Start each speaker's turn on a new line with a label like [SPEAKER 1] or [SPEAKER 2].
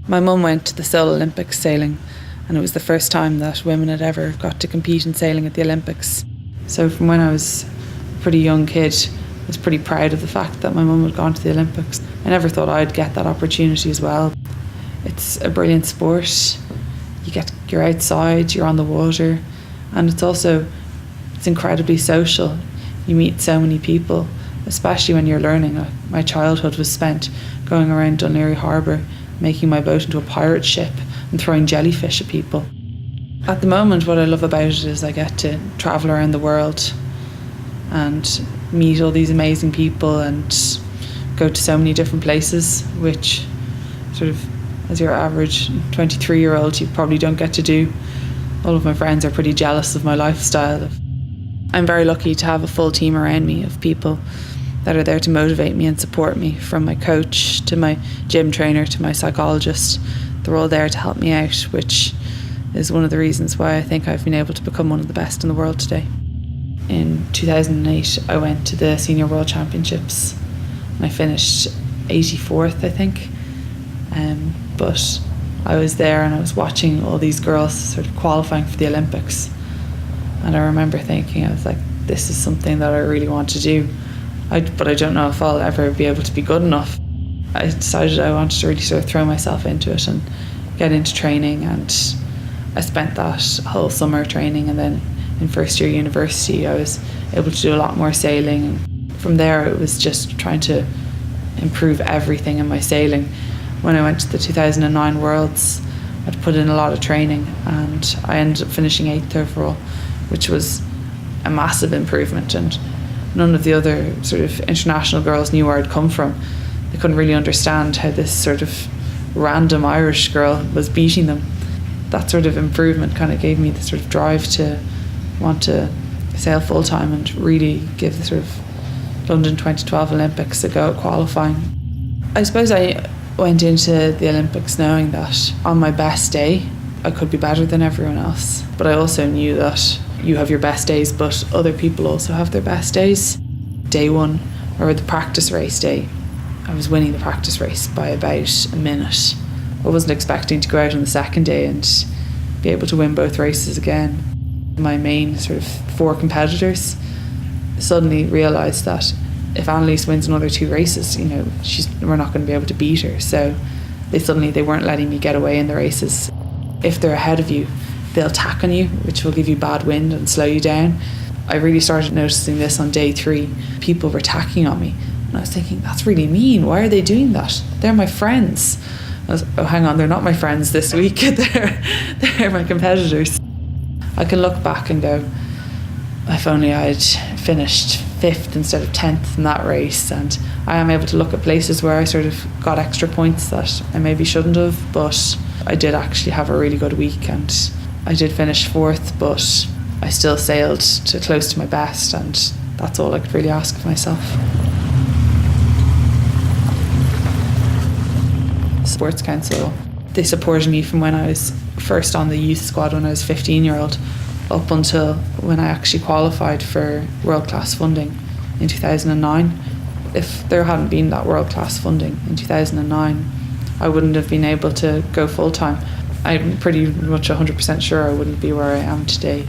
[SPEAKER 1] My mum went to the Seoul Olympics sailing, and it was the first time that women had ever got to compete in sailing at the Olympics. So from when I was a pretty young kid, I was pretty proud of the fact that my mum had gone to the Olympics. I never thought I'd get that opportunity as well. It's a brilliant sport. You're outside, you're on the water, and it's incredibly social. You meet so many people, especially when you're learning. My childhood was spent going around Dunleary Harbour, making my boat into a pirate ship and throwing jellyfish at people. At the moment, what I love about it is I get to travel around the world and meet all these amazing people and go to so many different places, which sort of, as your average 23-year-old, you probably don't get to do. All of my friends are pretty jealous of my lifestyle. I'm very lucky to have a full team around me of people that are there to motivate me and support me, from my coach to my gym trainer to my psychologist. They're all there to help me out, which is one of the reasons why I think I've been able to become one of the best in the world today. In 2008, I went to the Senior World Championships and I finished 84th, I think. But I was there and I was watching all these girls sort of qualifying for the Olympics. And I remember thinking, I was like, this is something that I really want to do. But I don't know if I'll ever be able to be good enough. I decided I wanted to really sort of throw myself into it and get into training, and I spent that whole summer training, and then in first year university I was able to do a lot more sailing, and from there it was just trying to improve everything in my sailing. When I went to the 2009 Worlds, I'd put in a lot of training and I ended up finishing 8th overall, which was a massive improvement, and none of the other sort of international girls knew where I'd come from. They couldn't really understand how this sort of random Irish girl was beating them. That sort of improvement kind of gave me the sort of drive to want to sail full time and really give the sort of London 2012 Olympics a go at qualifying. I suppose I went into the Olympics knowing that on my best day I could be better than everyone else, but I also knew that you have your best days, but other people also have their best days. Day one, or the practice race day, I was winning the practice race by about a minute. I wasn't expecting to go out on the second day and be able to win both races again. My main sort of 4 competitors suddenly realised that if Annalise wins another 2 races, we're not going to be able to beat her. So they weren't letting me get away in the races. If they're ahead of you, they'll tack on you, which will give you bad wind and slow you down. I really started noticing this on day 3. People were tacking on me, and I was thinking, that's really mean. Why are they doing that? They're my friends. Oh, hang on, they're not my friends this week. they're my competitors. I can look back and go, if only I'd finished 5th instead of 10th in that race. And I am able to look at places where I sort of got extra points that I maybe shouldn't have, but I did actually have a really good week, and I did finish 4th, but I still sailed to close to my best, and that's all I could really ask of myself. Sports Council, they supported me from when I was first on the youth squad when I was 15-year-old up until when I actually qualified for world-class funding in 2009. If there hadn't been that world-class funding in 2009, I wouldn't have been able to go full-time. I'm pretty much 100% sure I wouldn't be where I am today.